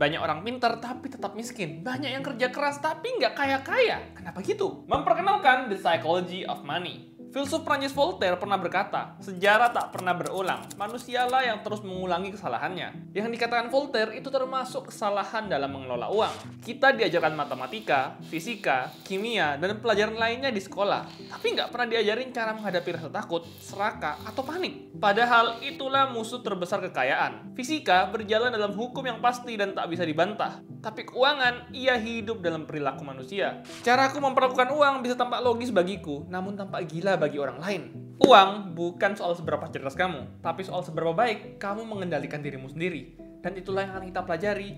Banyak orang pintar tapi tetap miskin. Banyak yang kerja keras tapi nggak kaya-kaya. Kenapa gitu? Memperkenalkan The Psychology of Money. Filsuf Prancis Voltaire pernah berkata, sejarah tak pernah berulang, manusialah yang terus mengulangi kesalahannya. Yang dikatakan Voltaire itu termasuk kesalahan dalam mengelola uang. Kita diajarkan matematika, fisika, kimia, dan pelajaran lainnya di sekolah, tapi nggak pernah diajarin cara menghadapi rasa takut, serakah, atau panik. Padahal itulah musuh terbesar kekayaan. Fisika berjalan dalam hukum yang pasti dan tak bisa dibantah. Tapi keuangan, ia hidup dalam perilaku manusia. Cara aku memperlakukan uang bisa tampak logis bagiku, namun tampak gila bagi orang lain. Uang bukan soal seberapa cerdas kamu, tapi soal seberapa baik kamu mengendalikan dirimu sendiri. Dan itulah yang akan kita pelajari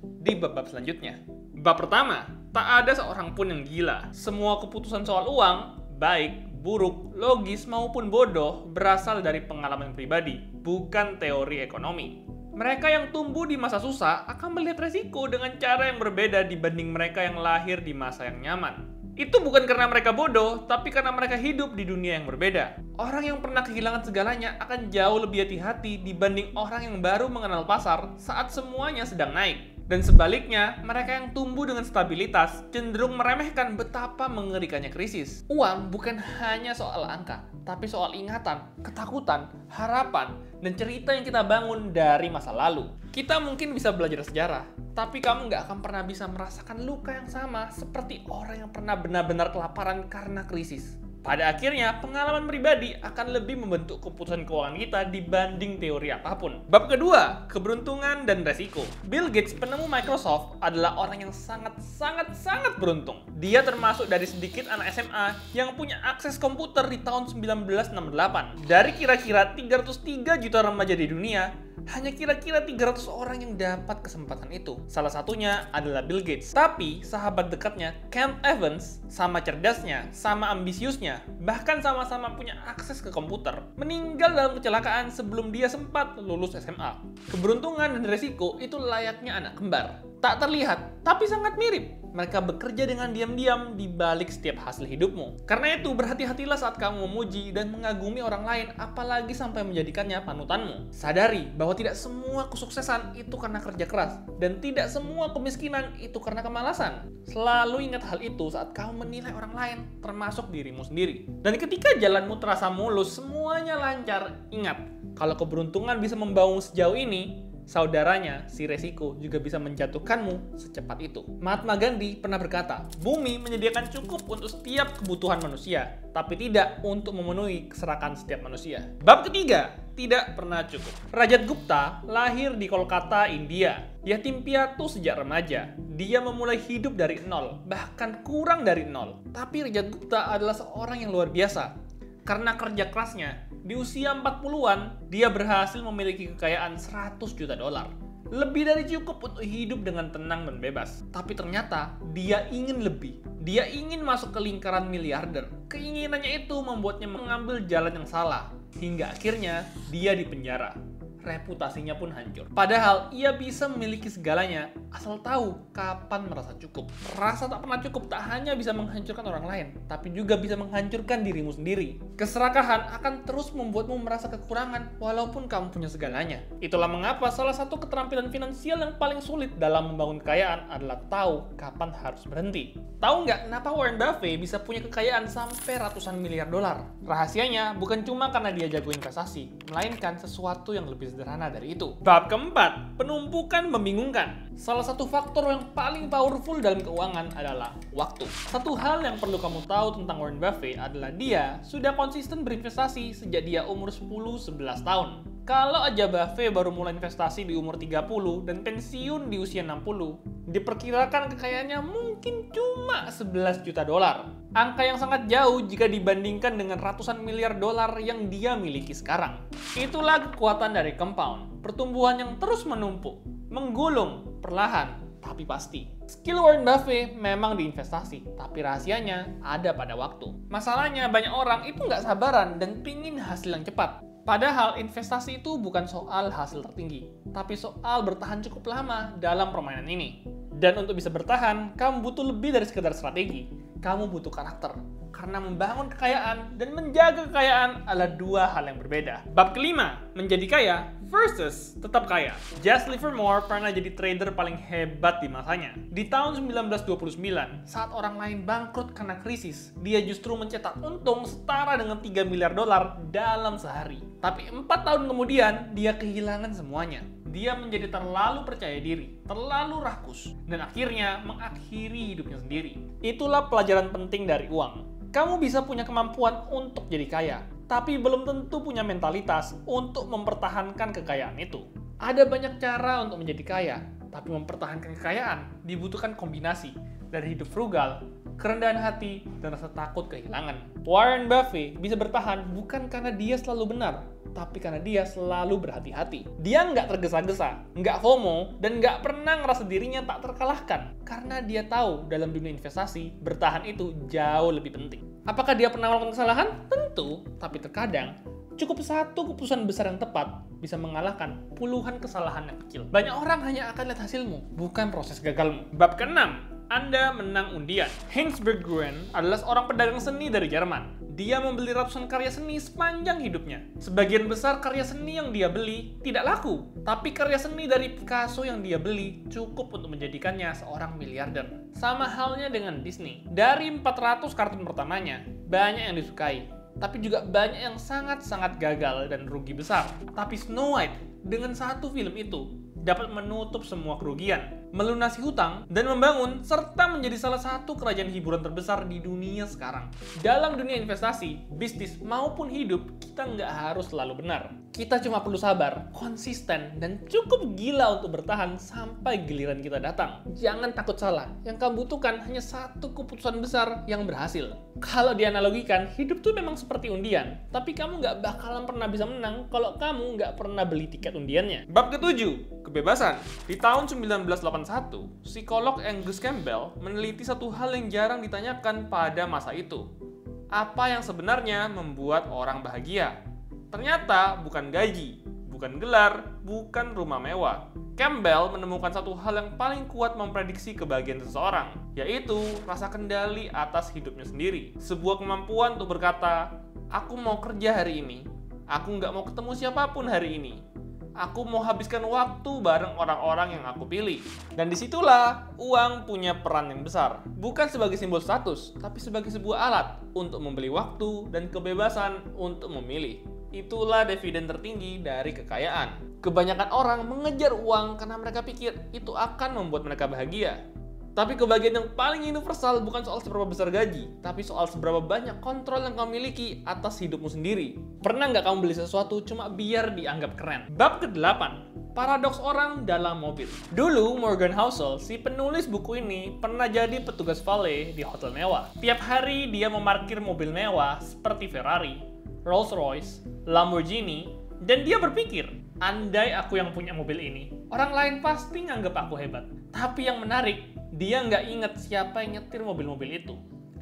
di bab-bab selanjutnya. Bab pertama, tak ada seorang pun yang gila. Semua keputusan soal uang, baik, buruk, logis maupun bodoh, berasal dari pengalaman pribadi, bukan teori ekonomi. Mereka yang tumbuh di masa susah akan melihat resiko dengan cara yang berbeda dibanding mereka yang lahir di masa yang nyaman. Itu bukan karena mereka bodoh, tapi karena mereka hidup di dunia yang berbeda. Orang yang pernah kehilangan segalanya akan jauh lebih hati-hati dibanding orang yang baru mengenal pasar saat semuanya sedang naik. Dan sebaliknya, mereka yang tumbuh dengan stabilitas cenderung meremehkan betapa mengerikannya krisis. Uang bukan hanya soal angka, tapi soal ingatan, ketakutan, harapan, dan cerita yang kita bangun dari masa lalu. Kita mungkin bisa belajar sejarah, tapi kamu nggak akan pernah bisa merasakan luka yang sama seperti orang yang pernah benar-benar kelaparan karena krisis. Pada akhirnya, pengalaman pribadi akan lebih membentuk keputusan keuangan kita dibanding teori apapun. Bab kedua, keberuntungan dan resiko. Bill Gates, penemu Microsoft, adalah orang yang sangat beruntung. Dia termasuk dari sedikit anak SMA yang punya akses komputer di tahun 1968. Dari kira-kira 303 juta remaja di dunia, hanya kira-kira 300 orang yang dapat kesempatan itu. Salah satunya adalah Bill Gates. Tapi sahabat dekatnya, Kent Evans, sama cerdasnya, sama ambisiusnya, bahkan sama-sama punya akses ke komputer, meninggal dalam kecelakaan sebelum dia sempat lulus SMA. Keberuntungan dan resiko itu layaknya anak kembar. Tak terlihat, tapi sangat mirip. Mereka bekerja dengan diam-diam di balik setiap hasil hidupmu. Karena itu, berhati-hatilah saat kamu memuji dan mengagumi orang lain, apalagi sampai menjadikannya panutanmu. Sadari bahwa tidak semua kesuksesan itu karena kerja keras, dan tidak semua kemiskinan itu karena kemalasan. Selalu ingat hal itu saat kamu menilai orang lain, termasuk dirimu sendiri. Dan ketika jalanmu terasa mulus, semuanya lancar, ingat, kalau keberuntungan bisa membawamu sejauh ini, saudaranya, si resiko, juga bisa menjatuhkanmu secepat itu. Mahatma Gandhi pernah berkata, bumi menyediakan cukup untuk setiap kebutuhan manusia, tapi tidak untuk memenuhi keserakan setiap manusia. Bab ketiga, tidak pernah cukup. Rajat Gupta lahir di Kolkata, India. Yatim piatu sejak remaja. Dia memulai hidup dari nol, bahkan kurang dari nol. Tapi Rajat Gupta adalah seorang yang luar biasa. Karena kerja kerasnya, di usia 40-an, dia berhasil memiliki kekayaan 100 juta dolar. Lebih dari cukup untuk hidup dengan tenang dan bebas. Tapi ternyata, dia ingin lebih. Dia ingin masuk ke lingkaran miliarder. Keinginannya itu membuatnya mengambil jalan yang salah. Hingga akhirnya, dia dipenjara. Reputasinya pun hancur. Padahal ia bisa memiliki segalanya asal tahu kapan merasa cukup. Rasa tak pernah cukup tak hanya bisa menghancurkan orang lain, tapi juga bisa menghancurkan dirimu sendiri. Keserakahan akan terus membuatmu merasa kekurangan walaupun kamu punya segalanya. Itulah mengapa salah satu keterampilan finansial yang paling sulit dalam membangun kekayaan adalah tahu kapan harus berhenti. Tahu nggak kenapa Warren Buffett bisa punya kekayaan sampai ratusan miliar dolar? Rahasianya bukan cuma karena dia jago investasi, melainkan sesuatu yang lebih sederhana dari itu. Bab keempat, penumpukan membingungkan. Salah satu faktor yang paling powerful dalam keuangan adalah waktu. Satu hal yang perlu kamu tahu tentang Warren Buffett adalah dia sudah konsisten berinvestasi sejak dia umur 10-11 tahun. Kalau aja Buffett baru mulai investasi di umur 30 dan pensiun di usia 60, diperkirakan kekayaannya mungkin cuma 11 juta dolar. Angka yang sangat jauh jika dibandingkan dengan ratusan miliar dolar yang dia miliki sekarang. Itulah kekuatan dari compound, pertumbuhan yang terus menumpuk, menggulung, perlahan, tapi pasti. Skill Warren Buffett memang diinvestasi, tapi rahasianya ada pada waktu. Masalahnya banyak orang itu nggak sabaran dan pingin hasil yang cepat. Padahal investasi itu bukan soal hasil tertinggi, tapi soal bertahan cukup lama dalam permainan ini. Dan untuk bisa bertahan, kamu butuh lebih dari sekedar strategi. Kamu butuh karakter. Karena membangun kekayaan dan menjaga kekayaan adalah dua hal yang berbeda. Bab kelima, menjadi kaya versus tetap kaya. Jesse Livermore pernah jadi trader paling hebat di masanya. Di tahun 1929, saat orang lain bangkrut karena krisis, dia justru mencetak untung setara dengan 3 miliar dolar dalam sehari. Tapi 4 tahun kemudian, dia kehilangan semuanya. Dia menjadi terlalu percaya diri, terlalu rakus, dan akhirnya mengakhiri hidupnya sendiri. Itulah pelajaran penting dari uang. Kamu bisa punya kemampuan untuk jadi kaya, tapi belum tentu punya mentalitas untuk mempertahankan kekayaan itu. Ada banyak cara untuk menjadi kaya, tapi mempertahankan kekayaan dibutuhkan kombinasi dari hidup frugal, kerendahan hati, dan rasa takut kehilangan. Warren Buffett bisa bertahan bukan karena dia selalu benar, tapi karena dia selalu berhati-hati. Dia nggak tergesa-gesa, nggak FOMO, dan nggak pernah ngerasa dirinya tak terkalahkan. Karena dia tahu dalam dunia investasi, bertahan itu jauh lebih penting. Apakah dia pernah melakukan kesalahan? Tentu, tapi terkadang cukup satu keputusan besar yang tepat bisa mengalahkan puluhan kesalahan yang kecil. Banyak orang hanya akan lihat hasilmu, bukan proses gagalmu. Bab ke-6, Anda menang undian. Heinz Berggruen adalah seorang pedagang seni dari Jerman. Dia membeli ratusan karya seni sepanjang hidupnya. Sebagian besar karya seni yang dia beli tidak laku, tapi karya seni dari Picasso yang dia beli cukup untuk menjadikannya seorang miliarder. Sama halnya dengan Disney. Dari 400 kartun pertamanya, banyak yang disukai, tapi juga banyak yang sangat-sangat gagal dan rugi besar. Tapi Snow White dengan satu film itu dapat menutup semua kerugian, melunasi hutang, dan membangun serta menjadi salah satu kerajaan hiburan terbesar di dunia sekarang. Dalam dunia investasi, bisnis maupun hidup, kita nggak harus selalu benar. Kita cuma perlu sabar, konsisten, dan cukup gila untuk bertahan sampai giliran kita datang. Jangan takut salah, yang kamu butuhkan hanya satu keputusan besar yang berhasil. Kalau dianalogikan, hidup tuh memang seperti undian, tapi kamu nggak bakalan pernah bisa menang kalau kamu nggak pernah beli tiket undiannya. Bab ke-7, kebebasan. Di tahun 1981, psikolog Angus Campbell meneliti satu hal yang jarang ditanyakan pada masa itu. Apa yang sebenarnya membuat orang bahagia? Ternyata bukan gaji, bukan gelar, bukan rumah mewah. Campbell menemukan satu hal yang paling kuat memprediksi kebahagiaan seseorang, yaitu rasa kendali atas hidupnya sendiri. Sebuah kemampuan untuk berkata, aku mau kerja hari ini, aku nggak mau ketemu siapapun hari ini. Aku mau habiskan waktu bareng orang-orang yang aku pilih. Dan disitulah uang punya peran yang besar. Bukan sebagai simbol status, tapi sebagai sebuah alat untuk membeli waktu dan kebebasan untuk memilih. Itulah dividen tertinggi dari kekayaan. Kebanyakan orang mengejar uang karena mereka pikir itu akan membuat mereka bahagia. Tapi kebahagiaan yang paling universal bukan soal seberapa besar gaji, tapi soal seberapa banyak kontrol yang kamu miliki atas hidupmu sendiri. Pernah nggak kamu beli sesuatu cuma biar dianggap keren? Bab ke-8, paradoks orang dalam mobil. Dulu Morgan Housel, si penulis buku ini, pernah jadi petugas valet di hotel mewah. Tiap hari dia memarkir mobil mewah seperti Ferrari, Rolls-Royce, Lamborghini, dan dia berpikir, andai aku yang punya mobil ini, orang lain pasti nganggap aku hebat. Tapi yang menarik, dia nggak ingat siapa yang nyetir mobil-mobil itu.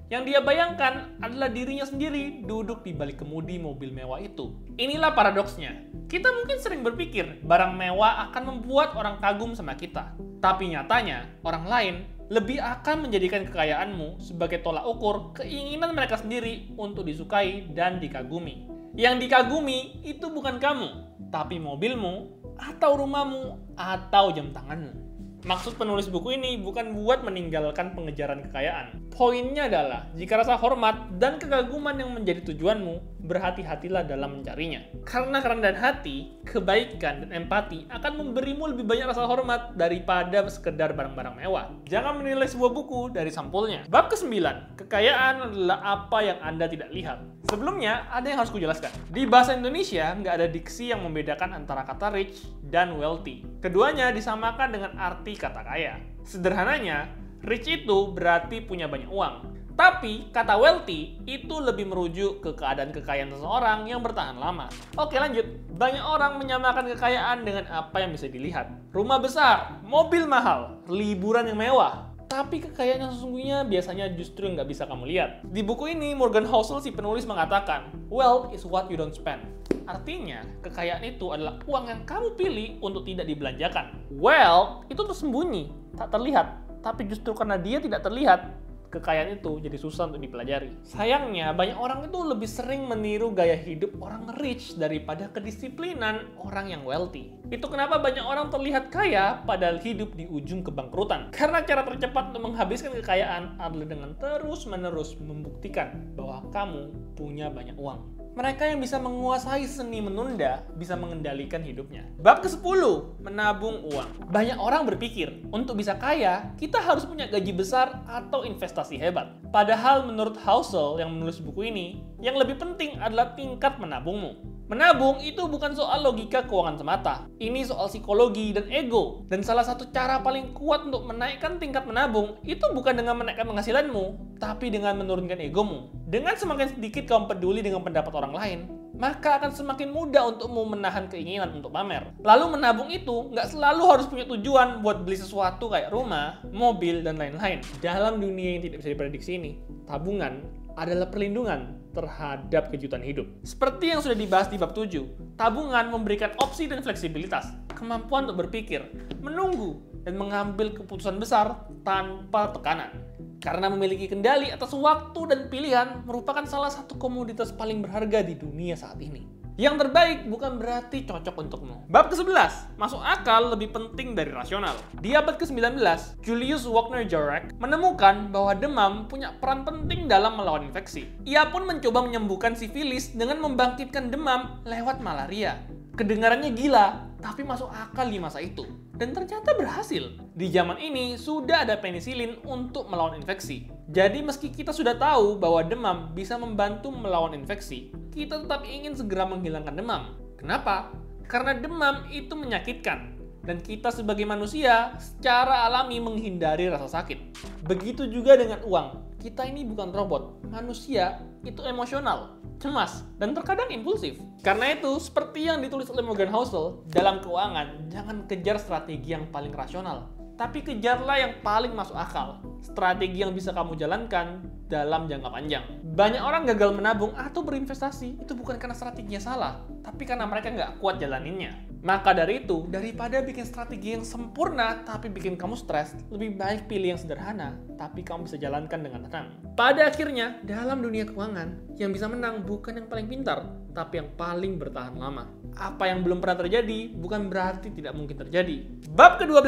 Yang dia bayangkan adalah dirinya sendiri duduk di balik kemudi mobil mewah itu. Inilah paradoksnya. Kita mungkin sering berpikir barang mewah akan membuat orang kagum sama kita. Tapi nyatanya, orang lain lebih akan menjadikan kekayaanmu sebagai tolak ukur keinginan mereka sendiri untuk disukai dan dikagumi. Yang dikagumi itu bukan kamu, tapi mobilmu, atau rumahmu, atau jam tanganmu. Maksud penulis buku ini bukan buat meninggalkan pengejaran kekayaan. Poinnya adalah, jika rasa hormat dan kekaguman yang menjadi tujuanmu, berhati-hatilah dalam mencarinya. Karena kerendahan hati, kebaikan, dan empati akan memberimu lebih banyak rasa hormat daripada sekedar barang-barang mewah. Jangan menilai sebuah buku dari sampulnya. Bab ke-9, kekayaan adalah apa yang Anda tidak lihat. Sebelumnya, ada yang harus kujelaskan. Di bahasa Indonesia, nggak ada diksi yang membedakan antara kata rich dan wealthy. Keduanya disamakan dengan arti kata kaya. Sederhananya, rich itu berarti punya banyak uang. Tapi, kata wealthy itu lebih merujuk ke keadaan kekayaan seseorang yang bertahan lama. Oke, lanjut. Banyak orang menyamakan kekayaan dengan apa yang bisa dilihat. Rumah besar, mobil mahal, liburan yang mewah. Tapi kekayaan yang sesungguhnya biasanya justru nggak bisa kamu lihat. Di buku ini, Morgan Housel, si penulis, mengatakan, wealth is what you don't spend. Artinya, kekayaan itu adalah uang yang kamu pilih untuk tidak dibelanjakan. Wealth itu tersembunyi, tak terlihat. Tapi justru karena dia tidak terlihat, kekayaan itu jadi susah untuk dipelajari. Sayangnya, banyak orang itu lebih sering meniru gaya hidup orang rich daripada kedisiplinan orang yang wealthy. Itu kenapa banyak orang terlihat kaya padahal hidup di ujung kebangkrutan. Karena cara tercepat untuk menghabiskan kekayaan adalah dengan terus-menerus membuktikan bahwa kamu punya banyak uang. Mereka yang bisa menguasai seni menunda bisa mengendalikan hidupnya. Bab ke-10, menabung uang. Banyak orang berpikir, untuk bisa kaya, kita harus punya gaji besar atau investasi hebat. Padahal menurut Housel yang menulis buku ini, yang lebih penting adalah tingkat menabungmu. Menabung itu bukan soal logika keuangan semata. Ini soal psikologi dan ego. Dan salah satu cara paling kuat untuk menaikkan tingkat menabung itu bukan dengan menaikkan penghasilanmu, tapi dengan menurunkan egomu. Dengan semakin sedikit kamu peduli dengan pendapat orang lain, maka akan semakin mudah untukmu menahan keinginan untuk pamer. Lalu menabung itu nggak selalu harus punya tujuan buat beli sesuatu kayak rumah, mobil, dan lain-lain. Dalam dunia yang tidak bisa diprediksi ini, tabungan adalah perlindungan terhadap kejutan hidup. Seperti yang sudah dibahas di bab 7, tabungan memberikan opsi dan fleksibilitas, kemampuan untuk berpikir, menunggu, dan mengambil keputusan besar tanpa tekanan. Karena memiliki kendali atas waktu dan pilihan merupakan salah satu komoditas paling berharga di dunia saat ini. Yang terbaik bukan berarti cocok untukmu. Bab ke-11, masuk akal lebih penting dari rasional. Di abad ke-19, Julius Wagner-Jauregg menemukan bahwa demam punya peran penting dalam melawan infeksi. Ia pun mencoba menyembuhkan sifilis dengan membangkitkan demam lewat malaria. Kedengarannya gila, tapi masuk akal di masa itu. Dan ternyata berhasil. Di zaman ini sudah ada penisilin untuk melawan infeksi. Jadi meski kita sudah tahu bahwa demam bisa membantu melawan infeksi, kita tetap ingin segera menghilangkan demam. Kenapa? Karena demam itu menyakitkan. Dan kita sebagai manusia secara alami menghindari rasa sakit. Begitu juga dengan uang. Kita ini bukan robot. Manusia itu emosional, cemas, dan terkadang impulsif. Karena itu, seperti yang ditulis oleh Morgan Housel, dalam keuangan, jangan kejar strategi yang paling rasional, tapi kejarlah yang paling masuk akal. Strategi yang bisa kamu jalankan dalam jangka panjang. Banyak orang gagal menabung atau berinvestasi, itu bukan karena strateginya salah, tapi karena mereka nggak kuat jalaninnya. Maka dari itu, daripada bikin strategi yang sempurna tapi bikin kamu stres, lebih baik pilih yang sederhana, tapi kamu bisa jalankan dengan tenang. Pada akhirnya, dalam dunia keuangan, yang bisa menang bukan yang paling pintar, tapi yang paling bertahan lama. Apa yang belum pernah terjadi, bukan berarti tidak mungkin terjadi. Bab ke-12,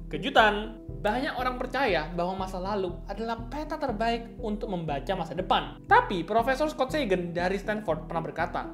kejutan. Banyak orang percaya bahwa masa lalu adalah peta terbaik untuk membaca masa depan. Tapi Profesor Scott Sagan dari Stanford pernah berkata,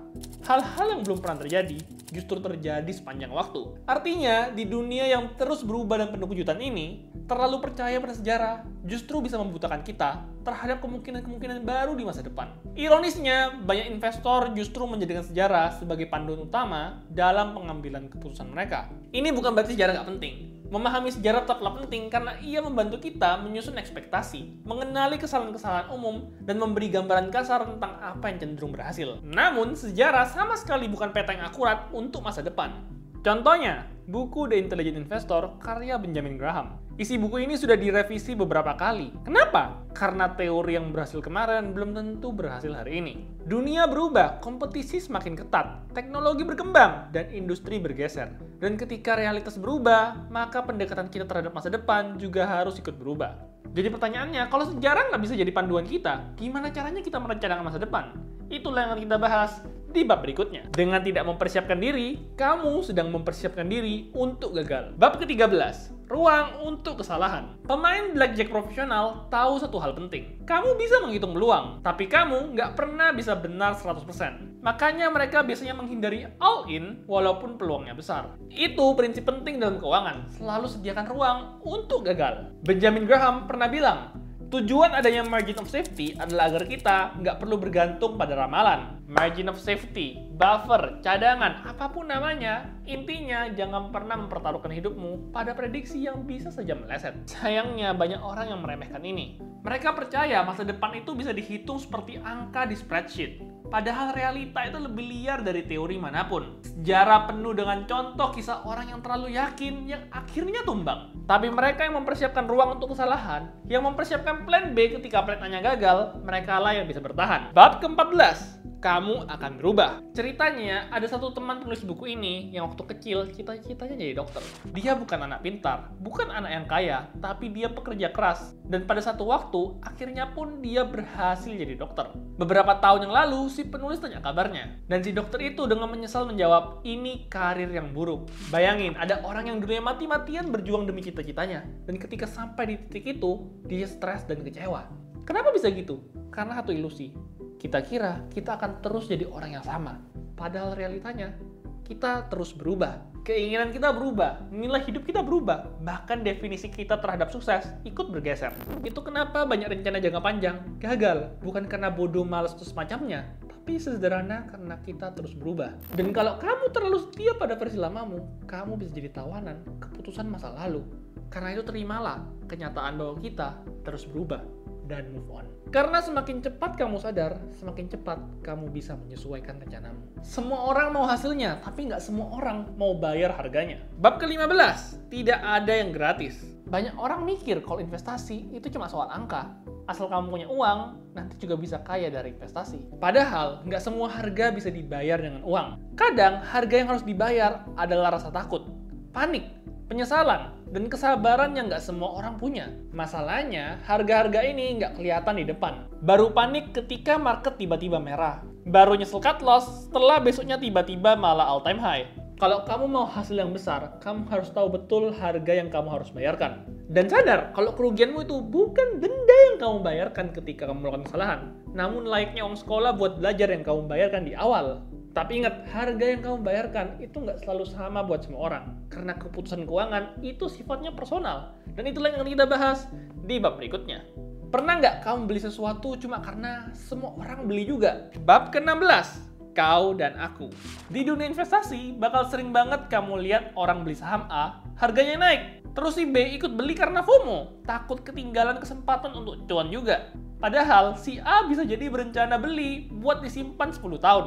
hal-hal yang belum pernah terjadi justru terjadi sepanjang waktu. Artinya, di dunia yang terus berubah dan penuh kejutan ini, terlalu percaya pada sejarah justru bisa membutakan kita terhadap kemungkinan-kemungkinan baru di masa depan. Ironisnya, banyak investor justru menjadikan sejarah sebagai panduan utama dalam pengambilan keputusan mereka. Ini bukan berarti sejarah nggak penting. Memahami sejarah tetaplah penting karena ia membantu kita menyusun ekspektasi, mengenali kesalahan-kesalahan umum, dan memberi gambaran kasar tentang apa yang cenderung berhasil. Namun, sejarah sama sekali bukan peta yang akurat untuk masa depan. Contohnya, buku The Intelligent Investor karya Benjamin Graham. Isi buku ini sudah direvisi beberapa kali. Kenapa? Karena teori yang berhasil kemarin belum tentu berhasil hari ini. Dunia berubah, kompetisi semakin ketat, teknologi berkembang, dan industri bergeser. Dan ketika realitas berubah, maka pendekatan kita terhadap masa depan juga harus ikut berubah. Jadi pertanyaannya, kalau sejarah nggak bisa jadi panduan kita, gimana caranya kita merencanakan masa depan? Itulah yang akan kita bahas di bab berikutnya. Dengan tidak mempersiapkan diri, kamu sedang mempersiapkan diri untuk gagal. Bab ke-13, ruang untuk kesalahan. Pemain blackjack profesional tahu satu hal penting. Kamu bisa menghitung peluang, tapi kamu nggak pernah bisa benar 100%. Makanya mereka biasanya menghindari all-in walaupun peluangnya besar. Itu prinsip penting dalam keuangan. Selalu sediakan ruang untuk gagal. Benjamin Graham pernah bilang, tujuan adanya margin of safety adalah agar kita nggak perlu bergantung pada ramalan. Margin of safety, buffer, cadangan, apapun namanya, intinya jangan pernah mempertaruhkan hidupmu pada prediksi yang bisa saja meleset. Sayangnya banyak orang yang meremehkan ini. Mereka percaya masa depan itu bisa dihitung seperti angka di spreadsheet. Padahal realita itu lebih liar dari teori manapun. Sejarah penuh dengan contoh kisah orang yang terlalu yakin yang akhirnya tumbang. Tapi mereka yang mempersiapkan ruang untuk kesalahan, yang mempersiapkan plan B ketika plan A-nya gagal, mereka lah yang bisa bertahan. Bab ke-14, kamu akan berubah. Ceritanya, ada satu teman penulis buku ini yang waktu kecil cita-citanya jadi dokter. Dia bukan anak pintar, bukan anak yang kaya, tapi dia pekerja keras. Dan pada satu waktu, akhirnya pun dia berhasil jadi dokter. Beberapa tahun yang lalu, si penulis tanya kabarnya. Dan si dokter itu dengan menyesal menjawab, ini karir yang buruk. Bayangin, ada orang yang dulunya mati-matian berjuang demi cita-citanya. Dan ketika sampai di titik itu, dia stres dan kecewa. Kenapa bisa gitu? Karena satu ilusi. Kita kira kita akan terus jadi orang yang sama. Padahal realitanya, kita terus berubah. Keinginan kita berubah, nilai hidup kita berubah. Bahkan definisi kita terhadap sukses ikut bergeser. Itu kenapa banyak rencana jangka panjang gagal. Bukan karena bodoh, malas, atau semacamnya. Tapi sederhana karena kita terus berubah. Dan kalau kamu terlalu setia pada versi lamamu, kamu bisa jadi tawanan keputusan masa lalu. Karena itu terimalah kenyataan bahwa kita terus berubah dan move on. Karena semakin cepat kamu sadar, semakin cepat kamu bisa menyesuaikan rencanamu. Semua orang mau hasilnya, tapi nggak semua orang mau bayar harganya. Bab ke-15, tidak ada yang gratis. Banyak orang mikir kalau investasi itu cuma soal angka. Asal kamu punya uang, nanti juga bisa kaya dari investasi. Padahal, nggak semua harga bisa dibayar dengan uang. Kadang, harga yang harus dibayar adalah rasa takut, panik, penyesalan, dan kesabaran yang nggak semua orang punya. Masalahnya, harga-harga ini nggak kelihatan di depan. Baru panik ketika market tiba-tiba merah. Baru nyesel cut loss setelah besoknya tiba-tiba malah all time high. Kalau kamu mau hasil yang besar, kamu harus tahu betul harga yang kamu harus bayarkan. Dan sadar kalau kerugianmu itu bukan denda yang kamu bayarkan ketika kamu melakukan kesalahan. Namun layaknya uang sekolah buat belajar yang kamu bayarkan di awal. Tapi ingat, harga yang kamu bayarkan itu nggak selalu sama buat semua orang. Karena keputusan keuangan itu sifatnya personal. Dan itulah yang akan kita bahas di bab berikutnya. Pernah nggak kamu beli sesuatu cuma karena semua orang beli juga? Bab ke-16, kau dan aku. Di dunia investasi, bakal sering banget kamu lihat orang beli saham A, harganya naik. Terus si B ikut beli karena FOMO, takut ketinggalan kesempatan untuk cuan juga. Padahal si A bisa jadi berencana beli buat disimpan 10 tahun.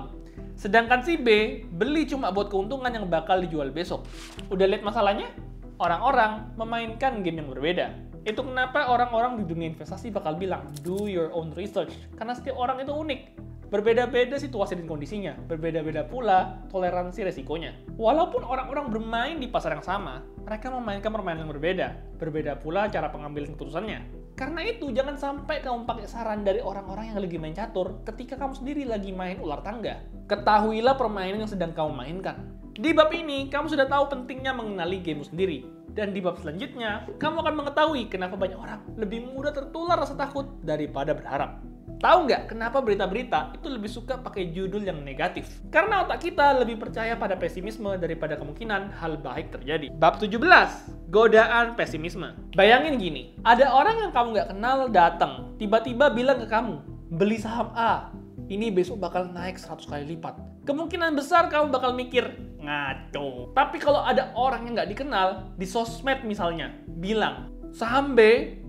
Sedangkan si B beli cuma buat keuntungan yang bakal dijual besok. Udah lihat masalahnya? Orang-orang memainkan game yang berbeda. Itu kenapa orang-orang di dunia investasi bakal bilang, do your own research. Karena setiap orang itu unik. Berbeda-beda situasi dan kondisinya. Berbeda-beda pula toleransi resikonya. Walaupun orang-orang bermain di pasar yang sama, mereka memainkan permainan yang berbeda. Berbeda pula cara pengambilan keputusannya. Karena itu, jangan sampai kamu pakai saran dari orang-orang yang lagi main catur ketika kamu sendiri lagi main ular tangga. Ketahuilah permainan yang sedang kamu mainkan. Di bab ini, kamu sudah tahu pentingnya mengenali gamemu sendiri. Dan di bab selanjutnya, kamu akan mengetahui kenapa banyak orang lebih mudah tertular rasa takut daripada berharap. Tahu nggak kenapa berita-berita itu lebih suka pakai judul yang negatif? Karena otak kita lebih percaya pada pesimisme daripada kemungkinan hal baik terjadi. Bab 17, godaan pesimisme. Bayangin gini, ada orang yang kamu nggak kenal datang, tiba-tiba bilang ke kamu, beli saham A, ini besok bakal naik 100 kali lipat. Kemungkinan besar kamu bakal mikir, ngaco. Tapi kalau ada orang yang nggak dikenal, di sosmed misalnya, bilang, saham B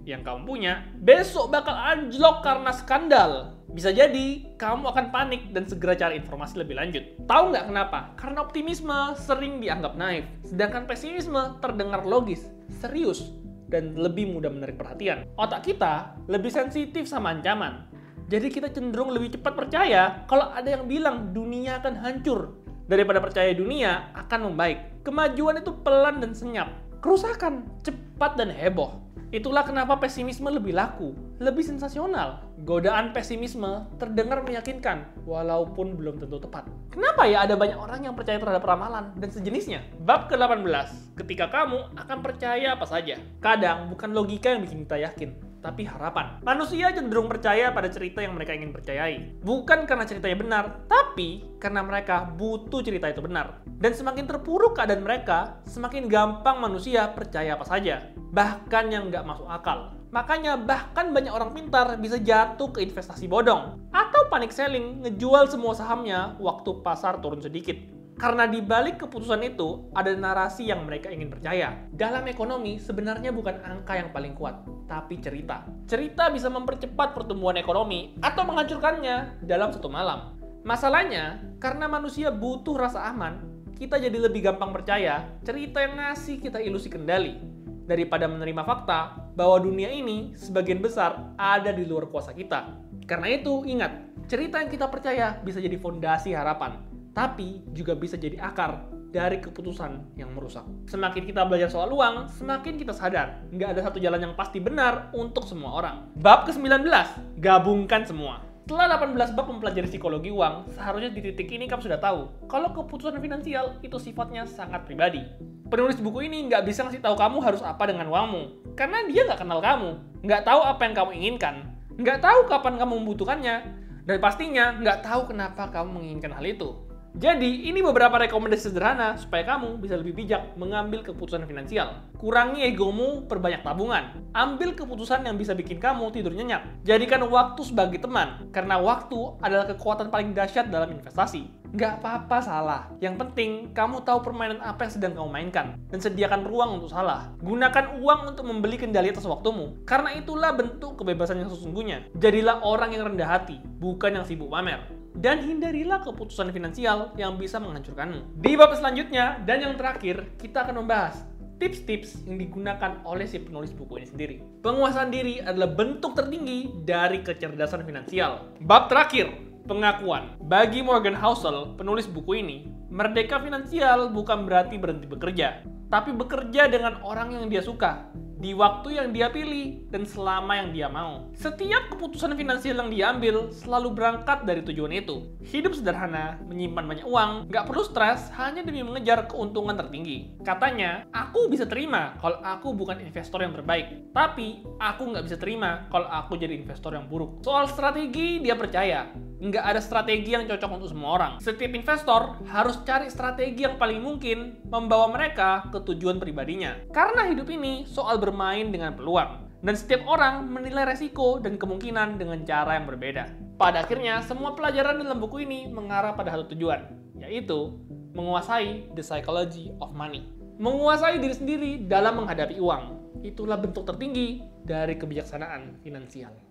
yang kamu punya, besok bakal anjlok karena skandal. Bisa jadi, kamu akan panik dan segera cari informasi lebih lanjut. Tahu nggak kenapa? Karena optimisme sering dianggap naif, sedangkan pesimisme terdengar logis, serius, dan lebih mudah menarik perhatian. Otak kita lebih sensitif sama ancaman. Jadi kita cenderung lebih cepat percaya kalau ada yang bilang dunia akan hancur, daripada percaya dunia akan membaik. Kemajuan itu pelan dan senyap, kerusakan cepat dan heboh. Itulah kenapa pesimisme lebih laku, lebih sensasional. Godaan pesimisme terdengar meyakinkan, walaupun belum tentu tepat. Kenapa ya ada banyak orang yang percaya terhadap ramalan dan sejenisnya? Bab ke-18, ketika kamu akan percaya apa saja. Kadang bukan logika yang bikin kita yakin, tapi harapan. Manusia cenderung percaya pada cerita yang mereka ingin percayai. Bukan karena ceritanya benar, tapi karena mereka butuh cerita itu benar. Dan semakin terpuruk keadaan mereka, semakin gampang manusia percaya apa saja. Bahkan yang nggak masuk akal. Makanya bahkan banyak orang pintar bisa jatuh ke investasi bodong. Atau panic selling, ngejual semua sahamnya waktu pasar turun sedikit. Karena di balik keputusan itu, ada narasi yang mereka ingin percaya. Dalam ekonomi, sebenarnya bukan angka yang paling kuat, tapi cerita. Cerita bisa mempercepat pertumbuhan ekonomi atau menghancurkannya dalam satu malam. Masalahnya, karena manusia butuh rasa aman, kita jadi lebih gampang percaya cerita yang ngasih kita ilusi kendali. Daripada menerima fakta bahwa dunia ini sebagian besar ada di luar kuasa kita. Karena itu, ingat, cerita yang kita percaya bisa jadi fondasi harapan, tapi juga bisa jadi akar dari keputusan yang merusak. Semakin kita belajar soal uang, semakin kita sadar, nggak ada satu jalan yang pasti benar untuk semua orang. Bab ke-19, gabungkan semua. Setelah 18 bab mempelajari psikologi uang, seharusnya di titik ini kamu sudah tahu kalau keputusan finansial itu sifatnya sangat pribadi. Penulis buku ini nggak bisa ngasih tahu kamu harus apa dengan uangmu, karena dia nggak kenal kamu, nggak tahu apa yang kamu inginkan, nggak tahu kapan kamu membutuhkannya, dan pastinya nggak tahu kenapa kamu menginginkan hal itu. Jadi, ini beberapa rekomendasi sederhana supaya kamu bisa lebih bijak mengambil keputusan finansial. Kurangi egomu, perbanyak tabungan. Ambil keputusan yang bisa bikin kamu tidur nyenyak. Jadikan waktu sebagai teman, karena waktu adalah kekuatan paling dahsyat dalam investasi. Nggak apa-apa salah. Yang penting, kamu tahu permainan apa yang sedang kamu mainkan, dan sediakan ruang untuk salah. Gunakan uang untuk membeli kendali atas waktumu, karena itulah bentuk kebebasan yang sesungguhnya. Jadilah orang yang rendah hati, bukan yang sibuk pamer. Dan hindarilah keputusan finansial yang bisa menghancurkanmu. Di bab selanjutnya, dan yang terakhir, kita akan membahas tips-tips yang digunakan oleh si penulis buku ini sendiri. Penguasaan diri adalah bentuk tertinggi dari kecerdasan finansial. Bab terakhir, pengakuan. Bagi Morgan Housel, penulis buku ini, merdeka finansial bukan berarti berhenti bekerja, tapi bekerja dengan orang yang dia suka, di waktu yang dia pilih, dan selama yang dia mau. Setiap keputusan finansial yang dia ambil selalu berangkat dari tujuan itu. Hidup sederhana, menyimpan banyak uang, nggak perlu stres hanya demi mengejar keuntungan tertinggi. Katanya, aku bisa terima kalau aku bukan investor yang terbaik, tapi aku nggak bisa terima kalau aku jadi investor yang buruk. Soal strategi, dia percaya nggak ada strategi yang cocok untuk semua orang. Setiap investor harus cari strategi yang paling mungkin membawa mereka ke tujuan pribadinya. Karena hidup ini soal bermain dengan peluang. Dan setiap orang menilai resiko dan kemungkinan dengan cara yang berbeda. Pada akhirnya, semua pelajaran dalam buku ini mengarah pada satu tujuan, yaitu menguasai the psychology of money. Menguasai diri sendiri dalam menghadapi uang. Itulah bentuk tertinggi dari kebijaksanaan finansial.